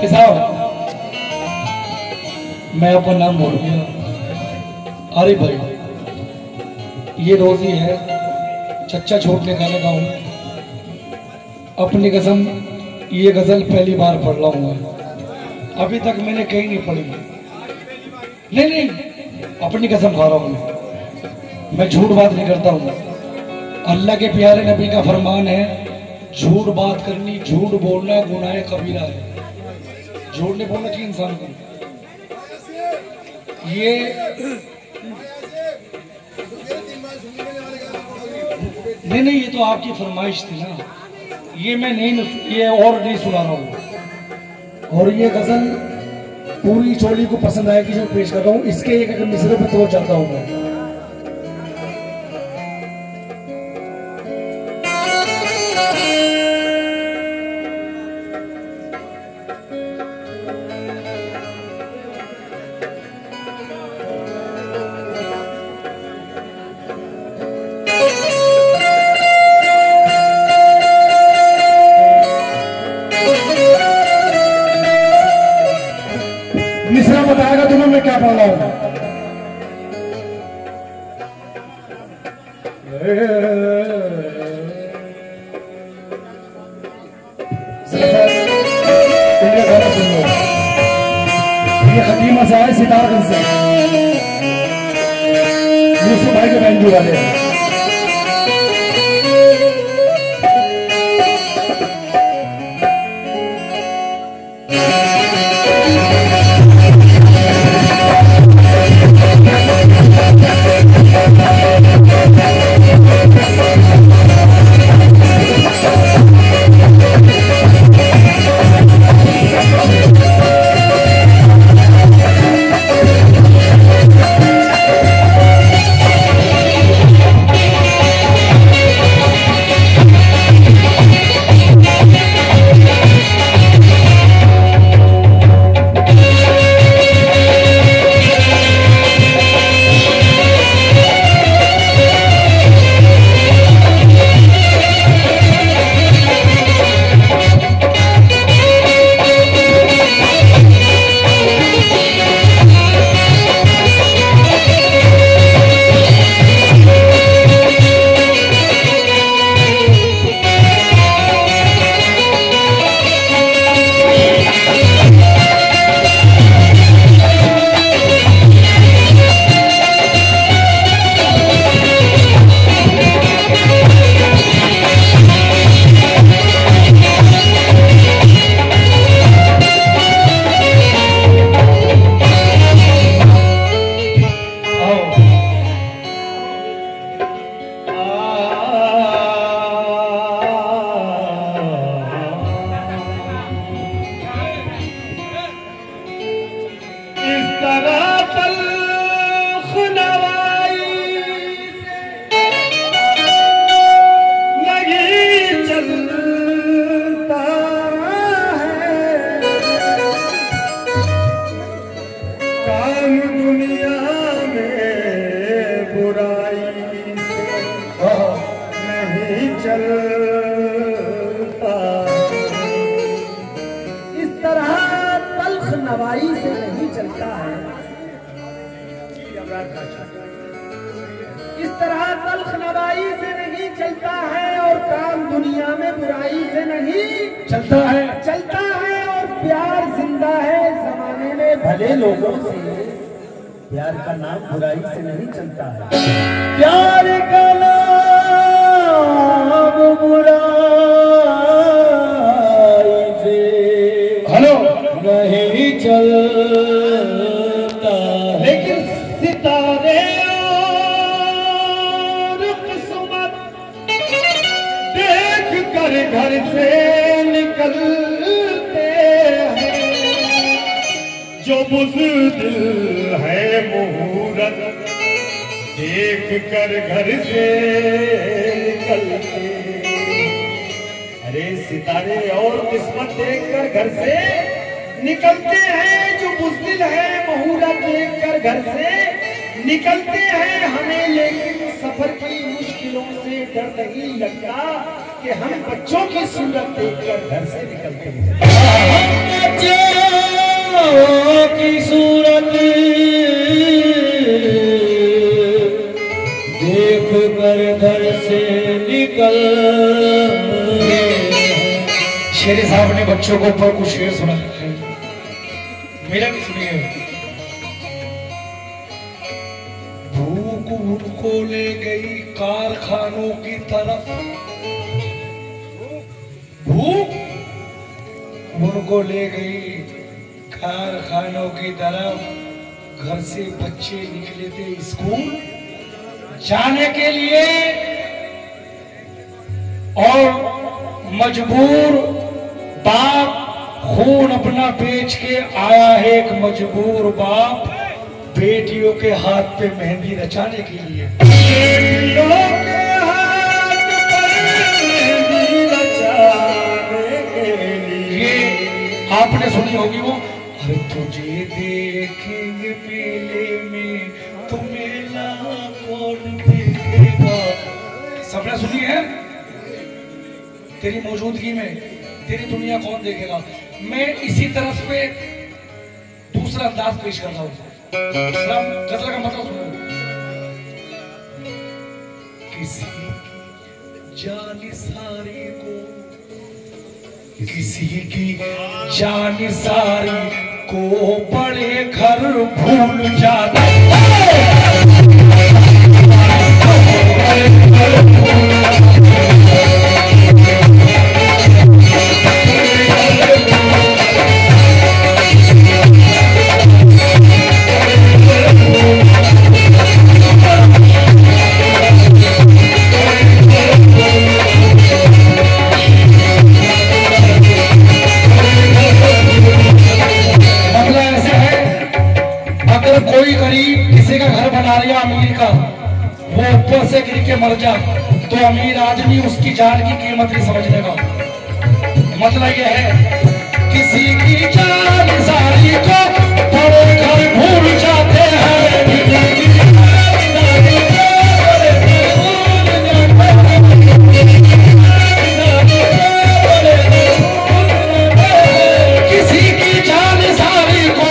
साहब मैं अपना नाम बोल गया। अरे भाई ये रोजी है, चच्चा छोटने गाने गाऊं अपनी कसम। ये गजल पहली बार पढ़ रहा हूँ, अभी तक मैंने कहीं नहीं पढ़ी। नहीं अपनी कसम खा रहा हूँ, मैं झूठ बात नहीं करता हूँ। अल्लाह के प्यारे नबी का फरमान है, झूठ बात करनी, झूठ बोलना गुनाह कबीरा है। झूठ नहीं बोलना चाहिए इंसान को। ये नहीं ये तो आपकी फरमाइश थी ना, ये मैं नहीं, ये और नहीं सुना रहा हूँ। और ये गजल पूरी चोली को पसंद आएगी जो पेश कर रहा हूँ। इसके एक अगर मिसरे पे तो चाहता हूँ मैं। मिसरा बताएगा तुम्हें मैं क्या पढ़ रहा हूं। इनका गाना सुन लो, ये खतीमा से आए सितारगंज से, यूसुफ भाई के बैंजो वाले हैं। नवाई से नहीं चलता है, इस तरह तल्ख नवाई से नहीं चलता है, और काम दुनिया में बुराई से नहीं चलता है और प्यार जिंदा है जमाने में भले लोगों से। प्यार का नाम बुराई से नहीं चलता है, प्यार का नाम बुराई से नहीं चलता। लेकिन सितारे और किस्मत देख कर घर से निकलते हैं, जो बुज़दिल है मुहूर्त देख कर घर से निकलते। अरे सितारे और किस्मत देख कर घर से निकलते हैं, जो बुज़दिल है मुहूर्त देखकर घर से निकलते हैं। हमें लेकिन सफर की मुश्किलों से डर नहीं लगता कि हम बच्चों की सूरत देखकर घर से निकलते हैं। शेर साहब ने बच्चों को ऊपर कुछ शेर सुना है, मेरा भी सुनिए। भूख उनको ले गई कारखानों की तरफ, भूख उनको ले गई कारखानों की तरफ। घर से बच्चे निकले थे स्कूल जाने के लिए और मजबूर बाप खून अपना बेच के आया है। एक मजबूर बाप बेटियों के हाथ पे मेहंदी रचाने के लिए, बेटियों के हाथ पर मेहंदी रचाने के लिए। आपने सुनी होगी वो, अरे तुझे देखेंगे मेले में तो मेला कौन देखेगा। सबने सुनी है? तेरी मौजूदगी में तेरी दुनिया कौन देखेगा। मैं इसी तरफ पे दूसरा अंदाज पेश कर रहा हूँ। गजल का मतलब सुनो। किसी जानी सारी को, किसी की जानी सारी को बड़े घर भूल जाता। कोई गरीब किसी का घर बना लिया अमीर का, वो ऊपर से गिर के मर जा तो अमीर आदमी उसकी जान की कीमत नहीं समझने का। मतलब यह है किसी की जान सारी को बड़े घर भूल जाते हैं। किसी की जान सारी को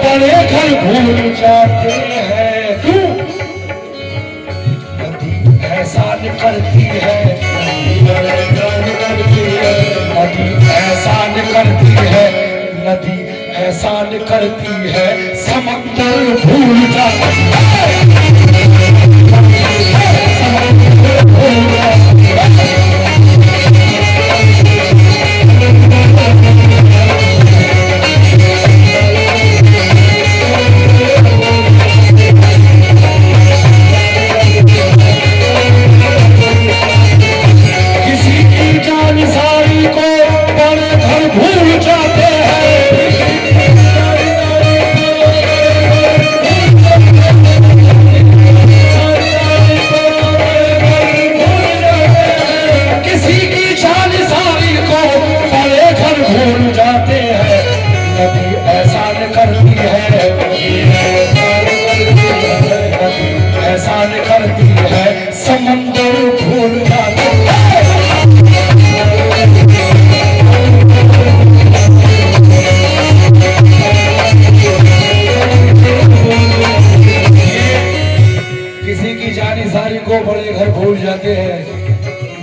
बड़े घर भूल जाते हैं। तू नदी एहसान करती है, नदी एहसान करती है, नदी एहसान करती है, समंदर भूल जाता है, समंदर भूल जाता है।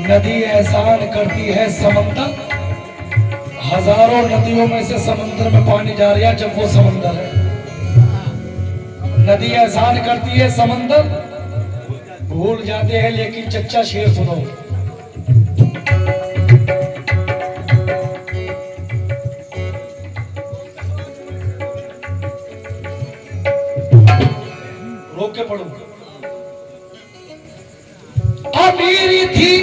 नदी एहसान करती है समंदर, हजारों नदियों में से समंदर में पानी जा रहा है जब वो समंदर है। नदी एहसान करती है समंदर भूल जाते हैं। लेकिन चच्चा शेर सुनो, रोक के पढ़ो। अमीरी थी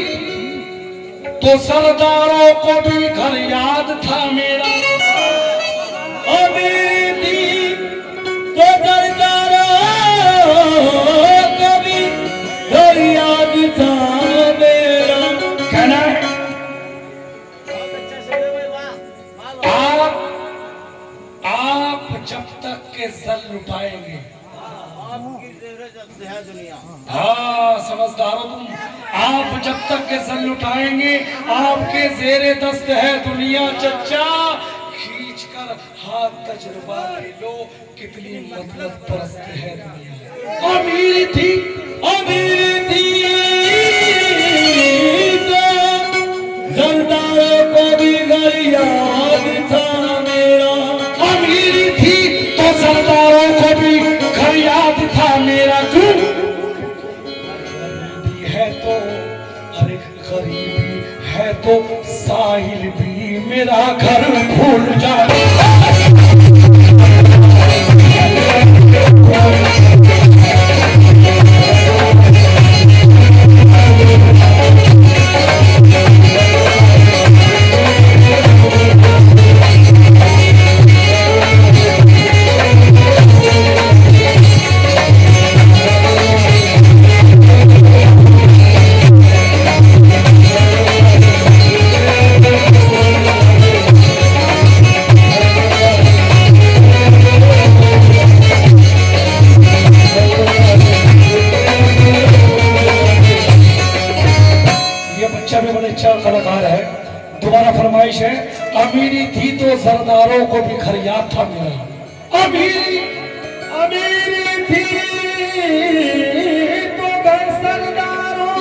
तो सरदारों को भी घर याद था मेरा, अमीरी थी तो सरदारों को भी घर याद था मेरा। कहना है आप जब तक के जल लुटाएंगे, हाँ समझदारो तुम, आप जब तक के जल लुटाएंगे आपके जेरे दस्त है दुनिया। चच्चा खींच कर हाथ तजुर्बा ले लो कितनी मतलब परस्त है दुनिया। अमीर थी तो सरदारों को भी घर मेरा घर भूल जा। कलाकार है। दोबारा फरमाइश है, अमीरी थी तो सरदारों को भी खरियात था मेरा। अमीरी थी तो सरदारों,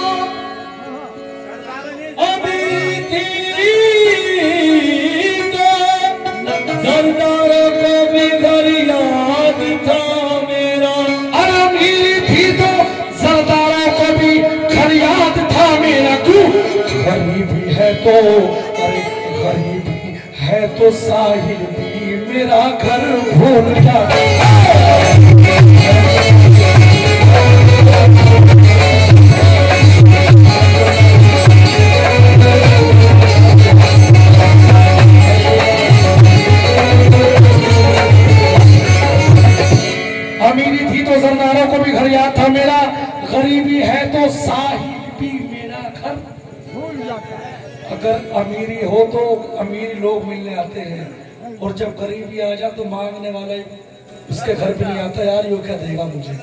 अमीरी थी तो सरदारों को भी खरियात था मेरा। अमीरी थी तो सरदारों को भी खरियात था मेरा। क्यों? गरीबी है तो, अरे गरीबी है तो साहिल भी मेरा घर भूल जाता। अमीरी थी तो सरदारों को भी घर याद था मेरा। गरीबी है तो साहिल भी मेरा घर भूल जाता है। अगर अमीरी हो तो अमीरी लोग मिलने आते हैं, और जब गरीबी आ जाए तो मांगने वाला उसके घर भी नहीं आता, यार ये क्या देगा मुझे,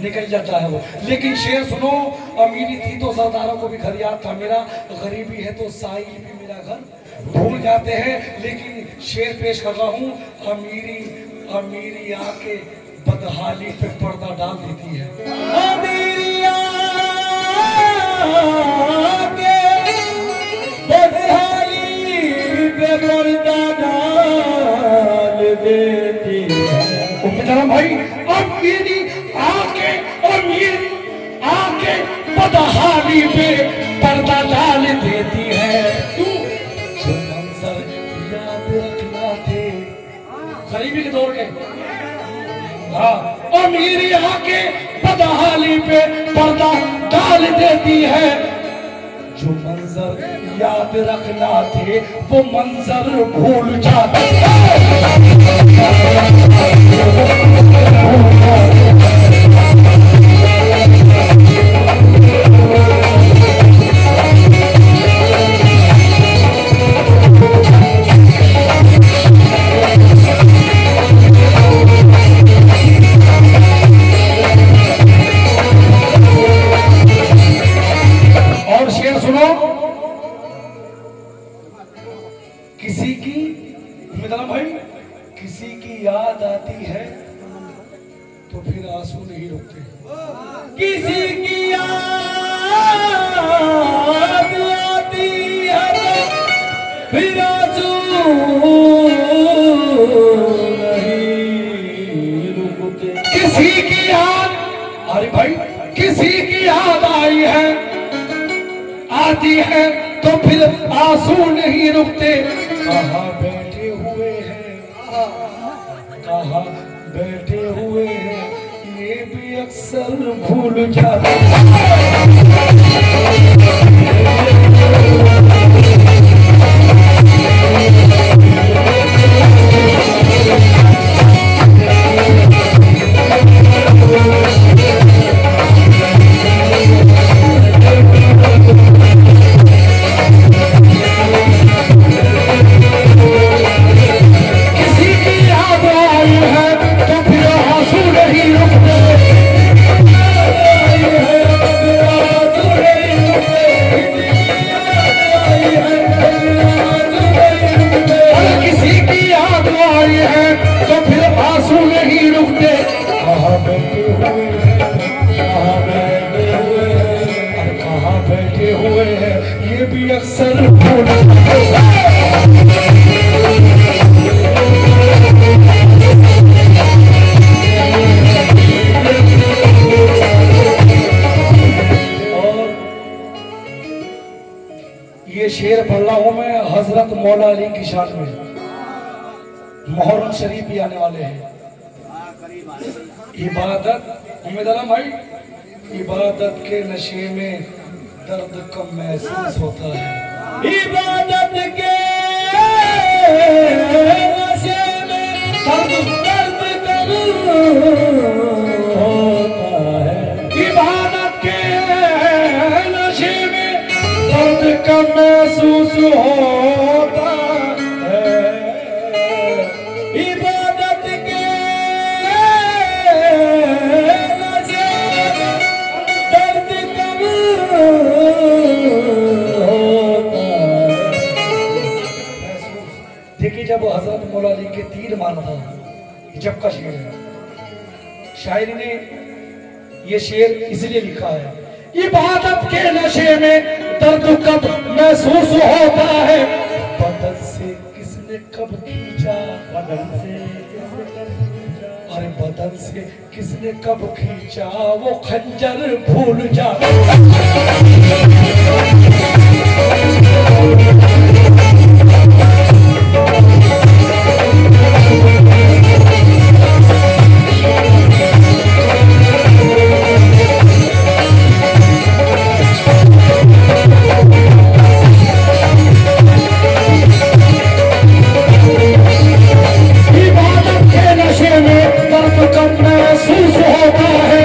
निकल जाता है वो। लेकिन शेर सुनो, अमीरी थी तो सरदारों को भी घर याद था मेरा। गरीबी है तो साहिल भी मेरा घर भूल जाते हैं। लेकिन शेर पेश कर रहा हूँ, अमीरी आके बदहाली पे पर्दा डाल देती है। अमीरी आके बदहाली पे पर्दा डाल देती है। भाई अमीरी आके बदहाली पे पर्दा डाल देती है। तू जो मंजर याद रखना थे गरीबी के दौर के, हाँ, अमीरी आके बदहाली पे पर्दा डाल देती है। जो मंजर याद रखना थे वो मंजर भूल जाते किसी की याद आती है तो फिर आंसू नहीं रुकते। किसी की याद आती है तो फिर आंसू नहीं रुकते। किसी की याद, अरे भाई किसी की याद आई है आती है तो फिर आंसू नहीं रुकते। कहाँ बैठे हुए हैं, कहाँ बैठे हुए हैं, ये भी अक्सर भूल जाते शेर पढ़ रहा हूं मैं। हजरत हजरत मौला अली की शान में मुहर्रम शरीफ भी आने वाले हैं। इबादत उम्मीद आलम भाई, इबादत के नशे में दर्द कम महसूस होता है। इबादत के नशे में दर्द कम होता है। इबादत के नशे में दर्द कम महसूस होता है। इबादत के नशे में दर्द कम होता है। देखिए जब हजरत मौला अली के तीर मारा था, जब का शेर है, शायरी ने ये शेर इसलिए लिखा है, इबादत के नशे में दर्द कब महसूस होता है। बदन से किसने कब खींचा, बदन से किसने कब खींचा, अरे बदन से किसने कब खींचा, वो खंजर भूल जा। इबादत के नशे में दर्द कब महसूस होता है।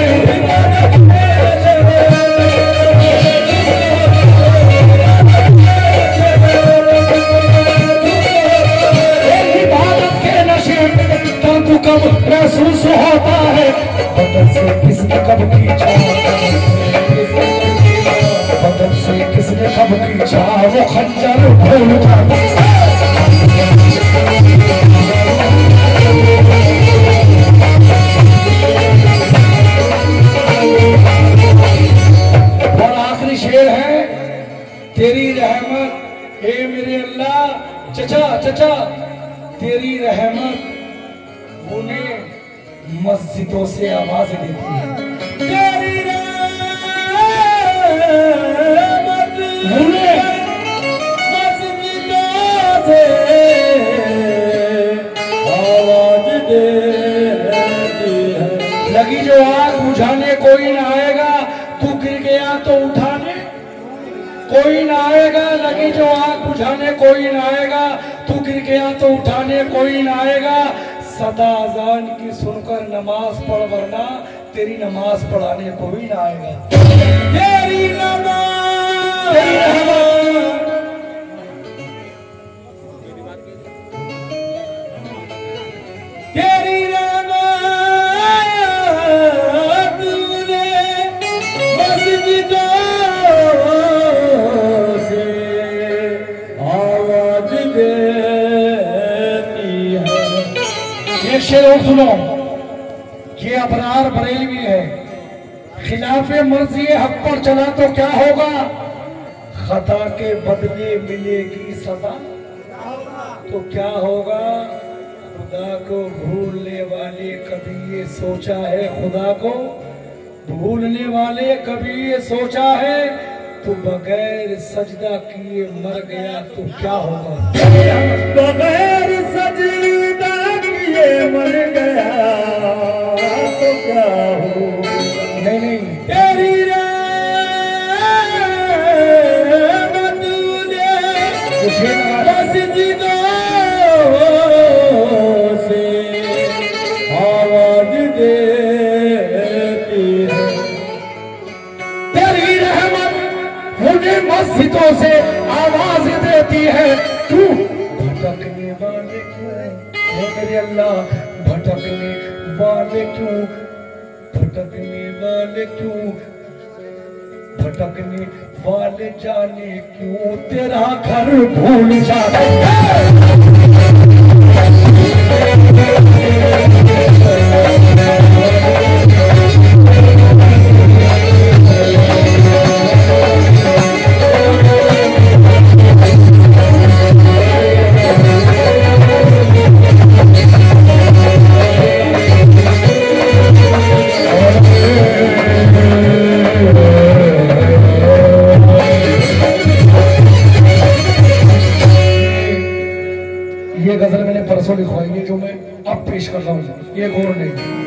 इबादत के नशे में दर्द कब महसूस होता है। बदन से किसने कब खींचा, बदन से किसने कब खींचा, वो खंजर भूल जा। और आखिरी शेर है, तेरी रहमत ए मेरे अल्लाह, चचा चचा तेरी रहमत उन्हें मस्जिदों से आवाज देती है। तेरी रहमत उन्हें मस्जिदों से आवाज देती है। लगी जो आग बुझाने कोई ना आएगा, तू गिर गया तो उठाने कोई ना आएगा। लगी जो आग बुझाने कोई ना आएगा, तू गिर गया तो उठाने कोई ना आएगा। सदा अजान की सुनकर नमाज पढ़, वरना तेरी नमाज पढ़ाने कोई ना आएगा। तेरी नमाज, तेरी रहमत, तेरी रहमत उन्हें मस्जिदों से आवाज देती है। एक शेर और सुनो, ये अबरार बरेलवी है। खिलाफे मर्जी हक पर चला तो क्या होगा, खता के बदले मिलेगी सजा। तो क्या होगा, खुदा को भूलने वाले कभी ये सोचा है, खुदा को भूलने वाले कभी ये सोचा है, तू बगैर सजदा किए मर गया तो क्या होगा। बगैर सजदा किए मर गया तो क्या हो। नहीं नहीं, तेरी रहमत ने मस्जिदों से आवाज देती है। तेरी रहमत मुझे मस्जिदों से आवाज देती है। क्यों भटकने वाले क्यों, ओ मेरे अल्लाह भटकने वाले क्यों, भटकने वाले क्यों, भटकने वाले जाने क्यों तेरा घर भूल जाते हैं। पेश कर रहा हूँ, ये गौर नहीं।